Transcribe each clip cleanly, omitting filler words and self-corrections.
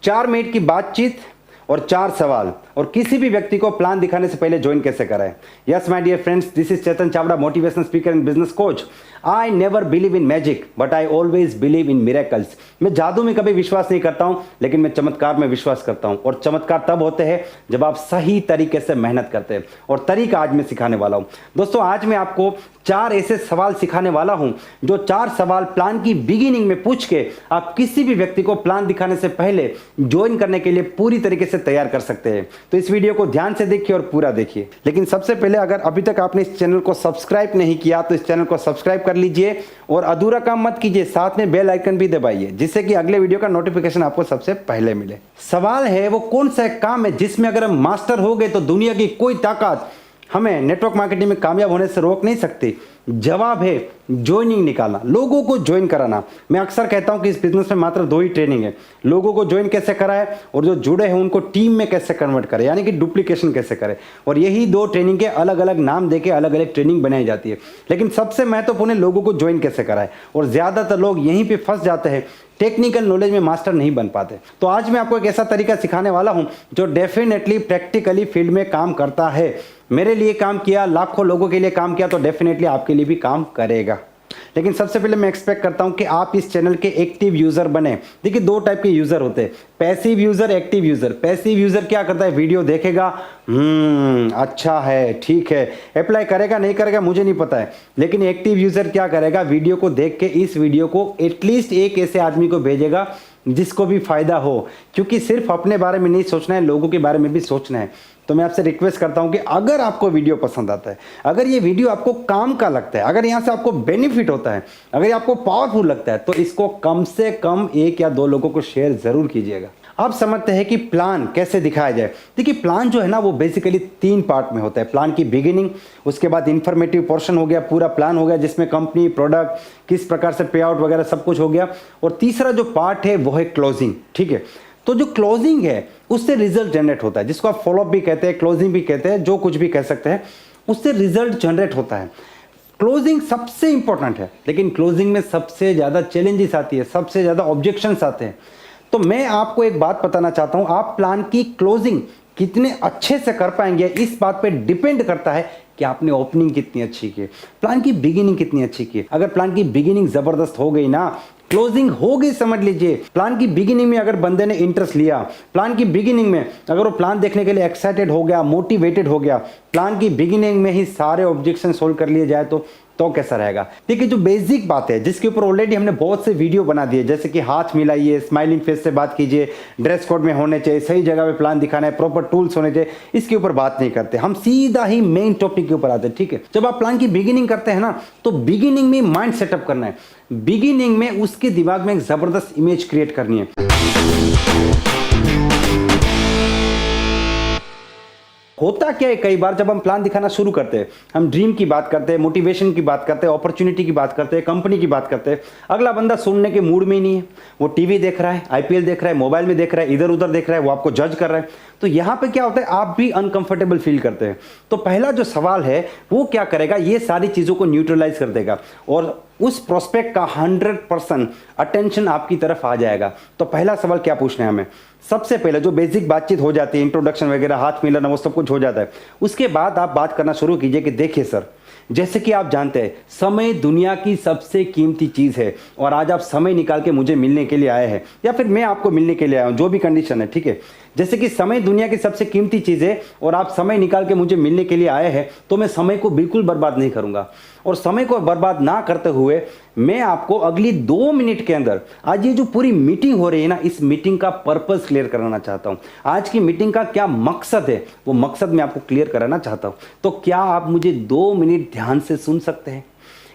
4 minute की बातचीत और 4 सवाल और किसी भी व्यक्ति को प्लान दिखाने से पहले ज्वाइन कैसे कराएं। Yes my dear friends, this is Chetan Chavda, motivational speaker and business coach. I never believe in magic but I always believe in miracles. मैं जादू में कभी विश्वास नहीं करता हूं, लेकिन मैं चमत्कार में विश्वास करता हूं। और चमत्कार तब होते हैं जब आप सही तरीके से मेहनत करते हैं, और तरीका आज मैं सिखाने वाला हूं। दोस्तों, आज मैं आपको 4 ऐसे सवाल सिखाने वाला हूं, जो 4 सवाल प्लान की बिगिनिंग में पूछ के आप किसी भी व्यक्ति को प्लान दिखाने से पहले ज्वाइन करने के लिए पूरी तरीके से तैयार कर सकते हैं। तो इस वीडियो को ध्यान से देखिए और पूरा देखिए। लेकिन सबसे पहले, अगर अभी तक आपने इस चैनल को सब्सक्राइब नहीं किया तो इस चैनल को सब्सक्राइब कर लीजिए और अधूरा काम मत कीजिए, साथ में बेल आइकन भी दबाइए, जिससे कि अगले वीडियो का नोटिफिकेशन आपको सबसे पहले मिले। सवाल है, वो कौन सा काम है जिसमें अगर हम मास्टर हो गए तो दुनिया की कोई ताकत हमें नेटवर्क मार्केटिंग में कामयाब होने से रोक नहीं सकती। जवाब है ज्वाइनिंग निकालना, लोगों को ज्वाइन कराना। मैं अक्सर कहता हूं कि इस बिजनेस में मात्र 2 ही ट्रेनिंग है, लोगों को ज्वाइन कैसे कराए और जो जुड़े हैं उनको टीम में कैसे कन्वर्ट करें, यानी कि डुप्लीकेशन कैसे करें। और यही 2 ट्रेनिंग के अलग अलग नाम देके अलग अलग ट्रेनिंग बनाई जाती है। लेकिन सबसे महत्वपूर्ण है लोगों को ज्वाइन कैसे कराए, और ज्यादातर लोग यहीं पे फंस जाते हैं, टेक्निकल नॉलेज में मास्टर नहीं बन पाते। तो आज मैं आपको एक ऐसा तरीका सिखाने वाला हूं जो डेफिनेटली प्रैक्टिकली फील्ड में काम करता है। मेरे लिए काम किया, लाखों लोगों के लिए काम किया, तो डेफिनेटली आपके लिए भी काम करेगा। लेकिन सबसे पहले मैं एक्सपेक्ट करता हूं कि आप इस चैनल के एक्टिव यूजर बने। देखिए, 2 टाइप के यूजर होते हैं, passive user, active user. Passive user क्या करता है, वीडियो देखेगा, अच्छा है, ठीक है, अप्लाई करेगा नहीं करेगा मुझे नहीं पता है। लेकिन एक्टिव यूजर क्या करेगा, वीडियो को देख के इस वीडियो को एटलीस्ट एक ऐसे आदमी को भेजेगा जिसको भी फायदा हो, क्योंकि सिर्फ अपने बारे में नहीं सोचना है, लोगों के बारे में भी सोचना है। तो मैं आपसे रिक्वेस्ट करता हूं कि अगर आपको वीडियो पसंद आता है, अगर ये वीडियो आपको काम का लगता है, अगर यहां से आपको बेनिफिट होता है, अगर ये आपको पावरफुल लगता है, तो इसको कम से कम 1 या 2 लोगों को शेयर जरूर कीजिएगा। आप समझते हैं कि प्लान कैसे दिखाया जाए। देखिए, प्लान जो है ना, वो बेसिकली 3 पार्ट में होता है। प्लान की बिगिनिंग, उसके बाद इंफॉर्मेटिव पोर्शन हो गया, पूरा प्लान हो गया जिसमें कंपनी, प्रोडक्ट, किस प्रकार से पे आउट वगैरह सब कुछ हो गया। और तीसरा जो पार्ट है वो है क्लोजिंग। ठीक है, तो जो क्लोजिंग है उससे रिजल्ट जनरेट होता है, जिसको आप फॉलोअप भी कहते हैं, क्लोजिंग भी कहते हैं, जो कुछ भी कह सकते हैं, उससे रिजल्ट जनरेट होता है। क्लोजिंग सबसे इंपॉर्टेंट है, लेकिन क्लोजिंग में सबसे ज्यादा चैलेंजेस आती है, सबसे ज्यादा ऑब्जेक्शंस आते हैं। तो मैं आपको एक बात बताना चाहता हूं, आप प्लान की क्लोजिंग कितने अच्छे से कर पाएंगे इस बात पे डिपेंड करता है कि आपने ओपनिंग कितनी अच्छी की, प्लान की बिगिनिंग कितनी अच्छी की। अगर प्लान की बिगिनिंग जबरदस्त हो गई ना, क्लोजिंग हो गई, समझ लीजिए। प्लान की बिगिनिंग में अगर बंदे ने इंटरेस्ट लिया, प्लान की बिगिनिंग में अगर वो प्लान देखने के लिए एक्साइटेड हो गया, मोटिवेटेड हो गया, प्लान की बिगिनिंग में ही सारे ऑब्जेक्शन सोल्व कर लिए जाए तो कैसा रहेगा। देखिए, जो बेसिक बात है जिसके ऊपर ऑलरेडी हमने बहुत से वीडियो बना दिए, जैसे कि हाथ मिलाइए, स्माइलिंग फेस से बात कीजिए, ड्रेस कोड में होने चाहिए, सही जगह पे प्लान दिखाना है, प्रॉपर टूल्स होने चाहिए, इसके ऊपर बात नहीं करते, हम सीधा ही मेन टॉपिक के ऊपर आते हैं। ठीक है, जब आप प्लान की बिगिनिंग करते हैं ना, तो बिगिनिंग में माइंड सेटअप करना है, बिगिनिंग में उसके दिमाग में एक जबरदस्त इमेज क्रिएट करनी है। होता क्या है, कई बार जब हम प्लान दिखाना शुरू करते हैं, हम ड्रीम की बात करते हैं, मोटिवेशन की बात करते हैं, अपॉर्चुनिटी की बात करते हैं, कंपनी की बात करते हैं, अगला बंदा सुनने के मूड में ही नहीं है। वो टीवी देख रहा है, आईपीएल देख रहा है, मोबाइल में देख रहा है, इधर उधर देख रहा है, वो आपको जज कर रहा है। तो यहां पे क्या होता है, आप भी अनकंफर्टेबल फील करते हैं। तो पहला जो सवाल है वो क्या करेगा, ये सारी चीजों को न्यूट्रलाइज कर देगा और उस प्रोस्पेक्ट का 100% अटेंशन आपकी तरफ आ जाएगा। तो पहला सवाल क्या पूछना है हमें, सबसे पहले जो बेसिक बातचीत हो जाती है, इंट्रोडक्शन वगैरह, हाथ मिलाना, वो सब कुछ हो जाता है। उसके बाद आप बात करना शुरू कीजिए कि देखिए सर, जैसे कि आप जानते हैं समय दुनिया की सबसे कीमती चीज है, और आज आप समय निकाल के मुझे मिलने के लिए आए हैं, या फिर मैं आपको मिलने के लिए आया हूं, जो भी कंडीशन है। ठीक है, जैसे कि समय दुनिया की सबसे कीमती चीज है और आप समय निकाल के मुझे मिलने के लिए आए हैं, तो मैं समय को बिल्कुल बर्बाद नहीं करूंगा। और समय को बर्बाद ना करते हुए मैं आपको अगली 2 मिनट के अंदर आज ये जो पूरी मीटिंग हो रही है ना, इस मीटिंग का पर्पस क्लियर कराना चाहता हूं। आज की मीटिंग का क्या मकसद है, वो मकसद मैं आपको क्लियर कराना चाहता हूं। तो क्या आप मुझे 2 मिनट ध्यान से सुन सकते हैं?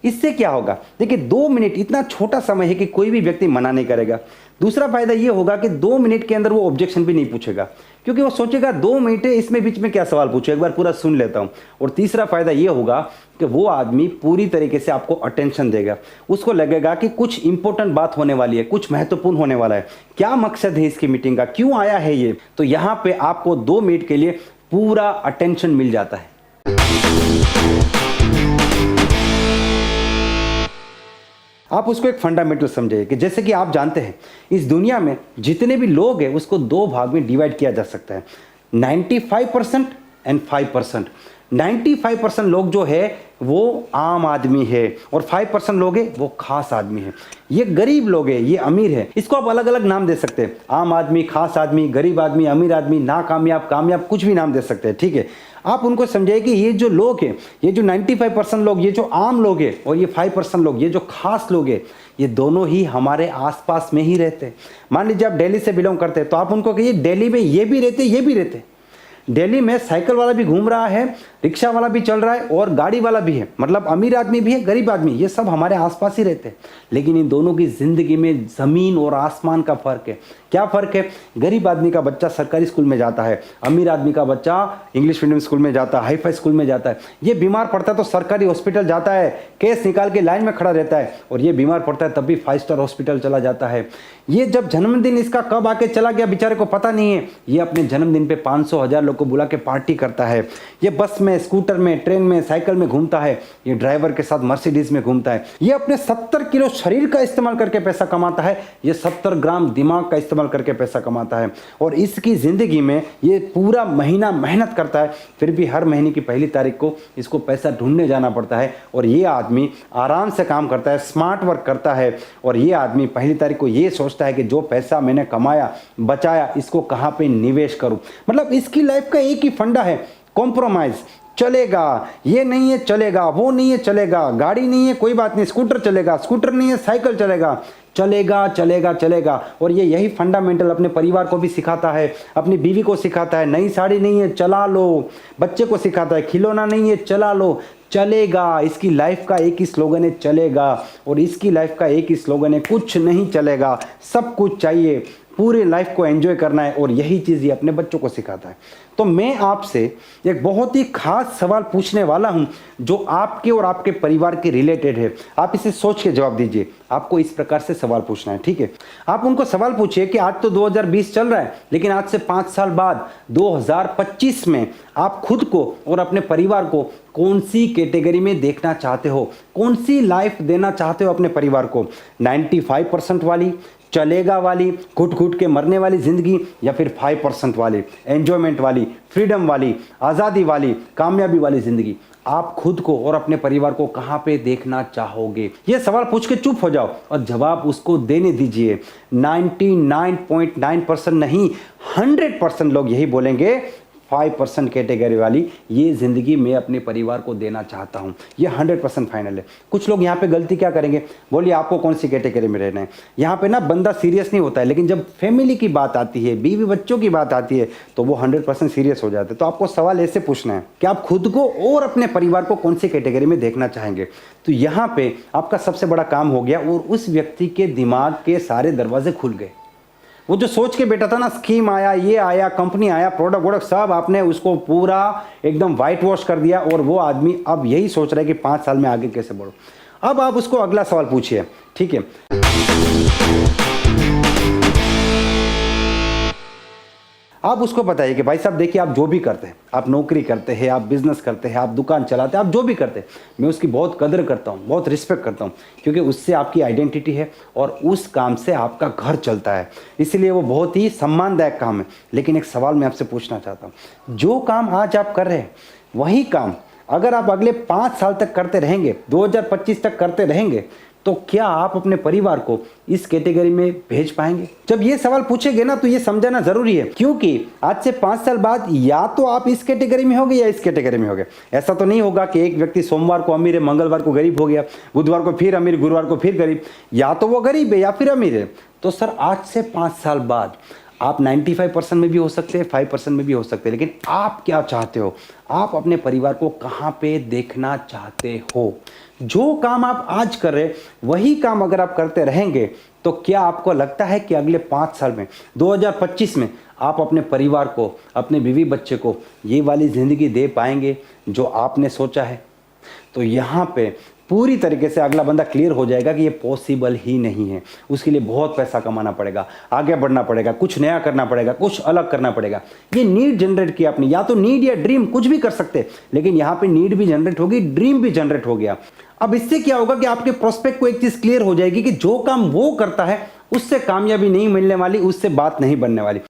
इससे क्या होगा, देखिए 2 मिनट इतना छोटा समय है कि कोई भी व्यक्ति मना नहीं करेगा। दूसरा फायदा ये होगा कि 2 मिनट के अंदर वो ऑब्जेक्शन भी नहीं पूछेगा, क्योंकि वो सोचेगा 2 मिनट है, इसमें बीच में क्या सवाल पूछे, एक बार पूरा सुन लेता हूं। और तीसरा फायदा ये होगा कि वो आदमी पूरी तरीके से आपको अटेंशन देगा, उसको लगेगा कि कुछ इंपॉर्टेंट बात होने वाली है, कुछ महत्वपूर्ण होने वाला है, क्या मकसद है इसकी मीटिंग का, क्यों आया है ये। तो यहां पे आपको 2 मिनट के लिए पूरा अटेंशन मिल जाता है। आप उसको एक फंडामेंटल समझिए कि जैसे कि आप जानते हैं इस दुनिया में जितने भी लोग हैं उसको दो भाग में डिवाइड किया जा सकता है, 95% एंड 5%। 95% लोग जो है वो आम आदमी है और 5% लोग हैं वो खास आदमी है। ये गरीब लोग हैं, ये अमीर है। इसको आप अलग अलग नाम दे सकते हैं, आम आदमी, खास आदमी, गरीब आदमी, अमीर आदमी, नाकामयाब, कामयाब, कुछ भी नाम दे सकते हैं, ठीक है। आप उनको समझिए कि ये जो लोग हैं, ये जो 95% लोग, ये जो आम लोग हैं और ये 5% लोग, ये जो खास लोग हैं, ये दोनों ही हमारे आसपास में ही रहते हैं। मान लीजिए आप दिल्ली से बिलोंग करते हैं तो आप उनको कहिए दिल्ली में ये भी रहते, ये भी रहते। दिल्ली में साइकिल वाला भी घूम रहा है, रिक्शा वाला भी चल रहा है और गाड़ी वाला भी है, मतलब अमीर आदमी भी है, गरीब आदमी, ये सब हमारे आसपास ही रहते हैं। लेकिन इन दोनों की जिंदगी में जमीन और आसमान का फर्क है। क्या फर्क है? गरीब आदमी का बच्चा सरकारी स्कूल में जाता है, अमीर आदमी का बच्चा इंग्लिश मीडियम स्कूल में जाता है, हाई फाई स्कूल में जाता है। ये बीमार पड़ता है तो सरकारी हॉस्पिटल जाता है, केस निकाल के लाइन में खड़ा रहता है, और ये बीमार पड़ता है तब भी 5 स्टार हॉस्पिटल चला जाता है। ये जब जन्मदिन इसका कब आके चला गया बेचारे को पता नहीं है। ये अपने जन्मदिन पे 500,000 लोग को बुला के पार्टी करता है। ये बस में, स्कूटर में, ट्रेन में, साइकिल में घूमता है। ये ड्राइवर के साथ मर्सिडीज में घूमता है। ये अपने 70 किलो शरीर का इस्तेमाल करके पैसा कमाता है। ये 70 ग्राम दिमाग का इस्तेमाल करके पैसा कमाता है। और इसकी जिंदगी में ये पूरा महीना मेहनत करता है, फिर भी हर महीने की पहली तारीख को इसको पैसा ढूंढने जाना पड़ता है। और ये आदमी आराम से काम करता है, स्मार्ट वर्क करता है। और ये आदमी पहली तारीख को ये सोचता है कि जो पैसा मैंने कमाया, बचाया, इसको कहाँ पे निवेश करूं। मतलब इसकी लाइफ का एक ही फंडा है, कॉम्प्रोमाइज। चलेगा, ये नहीं है चलेगा, वो नहीं है चलेगा, गाड़ी नहीं है कोई बात नहीं, स्कूटर चलेगा, स्कूटर नहीं है साइकिल चलेगा, चलेगा चलेगा चलेगा। और ये यही फंडामेंटल अपने परिवार को भी सिखाता है, अपनी बीवी को सिखाता है। नई साड़ी नहीं है, चला लो। बच्चे को सिखाता है, खिलौना नहीं है, चला लो, चलेगा। इसकी लाइफ का एक ही स्लोगन है, चलेगा। और इसकी लाइफ का एक ही स्लोगन है, कुछ नहीं चलेगा, सब कुछ चाहिए, पूरे लाइफ को एंजॉय करना है। और यही चीज़ ये अपने बच्चों को सिखाता है। तो मैं आपसे एक बहुत ही खास सवाल पूछने वाला हूं जो आपके और आपके परिवार के रिलेटेड है। आप इसे सोच के जवाब दीजिए। आपको इस प्रकार से सवाल पूछना है, ठीक है। आप उनको सवाल पूछिए कि आज तो 2020 चल रहा है, लेकिन आज से 5 साल बाद 2025 में आप खुद को और अपने परिवार को कौन सी कैटेगरी में देखना चाहते हो, कौन सी लाइफ देना चाहते हो अपने परिवार को? 95% वाली, चलेगा वाली, घुट घुट के मरने वाली जिंदगी, या फिर 5% वाली, एंजॉयमेंट वाली, फ्रीडम वाली, आज़ादी वाली, कामयाबी वाली जिंदगी? आप खुद को और अपने परिवार को कहाँ पे देखना चाहोगे? ये सवाल पूछ के चुप हो जाओ और जवाब उसको देने दीजिए। 99.9% नहीं, 100% लोग यही बोलेंगे, 5% कैटेगरी वाली ये ज़िंदगी मैं अपने परिवार को देना चाहता हूँ। ये 100% फाइनल है। कुछ लोग यहाँ पे गलती क्या करेंगे, बोलिए आपको कौन सी कैटेगरी में रहना है? यहाँ पे ना बंदा सीरियस नहीं होता है, लेकिन जब फैमिली की बात आती है, बीवी बच्चों की बात आती है, तो वो 100% सीरियस हो जाते हैं। तो आपको सवाल ऐसे पूछना है कि आप खुद को और अपने परिवार को कौन सी कैटेगरी में देखना चाहेंगे। तो यहाँ पे आपका सबसे बड़ा काम हो गया और उस व्यक्ति के दिमाग के सारे दरवाजे खुल गए। वो जो सोच के बैठा था ना, स्कीम आया, ये आया, कंपनी आया, प्रोडक्ट वोडक्ट सब आपने उसको पूरा एकदम वाइट वॉश कर दिया। और वो आदमी अब यही सोच रहा है कि 5 साल में आगे कैसे बढ़ो। अब आप उसको अगला सवाल पूछिए, ठीक है। आप उसको बताइए कि भाई साहब देखिए, आप जो भी करते हैं, आप नौकरी करते हैं, आप बिजनेस करते हैं, आप दुकान चलाते हैं, आप जो भी करते हैं, मैं उसकी बहुत कदर करता हूँ, बहुत रिस्पेक्ट करता हूँ, क्योंकि उससे आपकी आइडेंटिटी है और उस काम से आपका घर चलता है, इसलिए वो बहुत ही सम्मानदायक काम है। लेकिन एक सवाल मैं आपसे पूछना चाहता हूँ, जो काम आज आप कर रहे हैं वही काम अगर आप अगले 5 साल तक करते रहेंगे, 2025 तक करते रहेंगे, तो क्या आप अपने परिवार को इस कैटेगरी में भेज पाएंगे? जब ये सवाल पूछेंगे ना, तो ये समझाना जरूरी है, क्योंकि आज से 5 साल बाद या तो आप इस कैटेगरी में होगे या इस कैटेगरी में होगे। ऐसा तो नहीं होगा कि एक व्यक्ति सोमवार को अमीर है, मंगलवार को गरीब हो गया, बुधवार को फिर अमीर, गुरुवार को फिर गरीब। या तो वो गरीब है या फिर अमीर है। तो सर, आज से 5 साल बाद आप 95% में भी हो सकते हैं, 5% में भी हो सकते हैं, लेकिन आप क्या चाहते हो? आप अपने परिवार को कहाँ पे देखना चाहते हो? जो काम आप आज कर रहे हैं वही काम अगर आप करते रहेंगे, तो क्या आपको लगता है कि अगले 5 साल में, 2025 में, आप अपने परिवार को, अपने बीवी बच्चे को ये वाली ज़िंदगी दे पाएंगे जो आपने सोचा है? तो यहाँ पे पूरी तरीके से अगला बंदा क्लियर हो जाएगा कि ये पॉसिबल ही नहीं है। उसके लिए बहुत पैसा कमाना पड़ेगा, आगे बढ़ना पड़ेगा, कुछ नया करना पड़ेगा, कुछ अलग करना पड़ेगा। ये नीड जनरेट किया आपने, या तो नीड या ड्रीम कुछ भी कर सकते, लेकिन यहाँ पे नीड भी जनरेट होगी, ड्रीम भी जनरेट हो गया। अब इससे क्या होगा कि आपके प्रोस्पेक्ट को एक चीज क्लियर हो जाएगी कि जो काम वो करता है उससे कामयाबी नहीं मिलने वाली, उससे बात नहीं बनने वाली।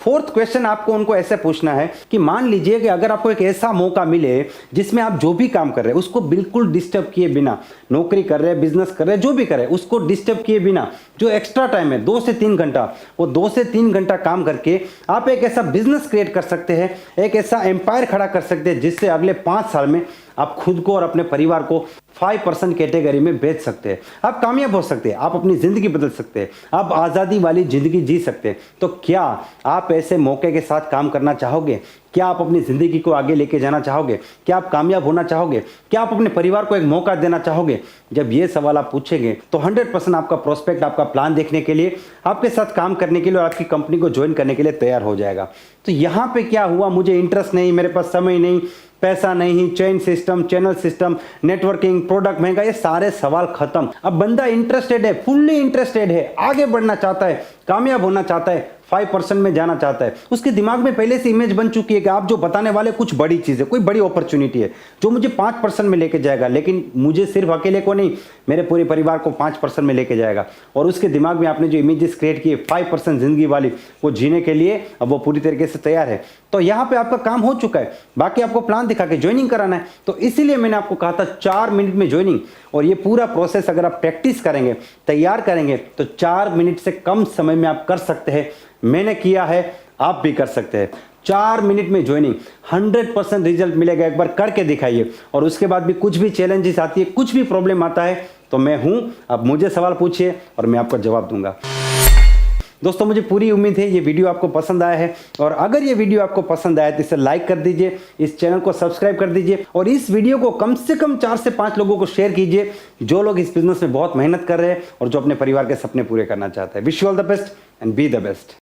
फोर्थ क्वेश्चन आपको उनको ऐसे पूछना है कि मान लीजिए कि अगर आपको एक ऐसा मौका मिले जिसमें आप जो भी काम कर रहे हैं उसको बिल्कुल डिस्टर्ब किए बिना, नौकरी कर रहे हैं, बिजनेस कर रहे हैं, जो भी कर रहे हैं उसको डिस्टर्ब किए बिना, जो एक्स्ट्रा टाइम है 2 से 3 घंटा, वो 2 से 3 घंटा काम करके आप एक ऐसा बिजनेस क्रिएट कर सकते हैं, एक ऐसा एम्पायर खड़ा कर सकते हैं जिससे अगले 5 साल में आप खुद को और अपने परिवार को 5% कैटेगरी में बेच सकते हैं। आप कामयाब हो सकते हैं, आप अपनी जिंदगी बदल सकते हैं, आप आज़ादी वाली जिंदगी जी सकते हैं। तो क्या आप ऐसे मौके के साथ काम करना चाहोगे? क्या आप अपनी जिंदगी को आगे लेके जाना चाहोगे? क्या आप कामयाब होना चाहोगे? क्या आप अपने परिवार को एक मौका देना चाहोगे? जब ये सवाल आप पूछेंगे तो 100% आपका प्रोस्पेक्ट आपका प्लान देखने के लिए, आपके साथ काम करने के लिए और आपकी कंपनी को ज्वाइन करने के लिए तैयार हो जाएगा। तो यहाँ पे क्या हुआ, मुझे इंटरेस्ट नहीं, मेरे पास समय नहीं, पैसा नहीं, chain system, channel system, networking, product महंगा, ये सारे सवाल खत्म। अब बंदा इंटरेस्टेड है, फुल्ली इंटरेस्टेड है, आगे बढ़ना चाहता है, कामयाब होना चाहता है, 5% में जाना चाहता है। उसके दिमाग में पहले से इमेज बन चुकी है कि आप जो बताने वाले कुछ बड़ी चीज़ है, कोई बड़ी अपॉर्चुनिटी है जो मुझे 5% में लेके जाएगा, लेकिन मुझे सिर्फ अकेले को नहीं, मेरे पूरे परिवार को 5% में लेके जाएगा। और उसके दिमाग में आपने जो इमेजेस क्रिएट किए 5% जिंदगी वाली, वो जीने के लिए अब वो पूरी तरीके से तैयार है। तो यहाँ पे आपका काम हो चुका है, बाकी आपको प्लान दिखा के ज्वाइनिंग कराना है। तो इसीलिए मैंने आपको कहा था 4 मिनट में ज्वाइनिंग, और ये पूरा प्रोसेस अगर आप प्रैक्टिस करेंगे, तैयार करेंगे, तो 4 मिनट से कम समय में आप कर सकते हैं। मैंने किया है, आप भी कर सकते हैं। 4 मिनट में ज्वाइनिंग, 100% रिजल्ट मिलेगा। एक बार करके दिखाइए। और उसके बाद भी कुछ भी चैलेंजेस आती है, कुछ भी प्रॉब्लम आता है, तो मैं हूं, आप मुझे सवाल पूछिए और मैं आपको जवाब दूंगा। दोस्तों, मुझे पूरी उम्मीद है ये वीडियो आपको पसंद आया है, और अगर ये वीडियो आपको पसंद आया तो इसे लाइक कर दीजिए, इस चैनल को सब्सक्राइब कर दीजिए, और इस वीडियो को कम से कम 4 से 5 लोगों को शेयर कीजिए जो लोग इस बिजनेस में बहुत मेहनत कर रहे हैं और जो अपने परिवार के सपने पूरे करना चाहते हैं। Wish you all the best and be the best.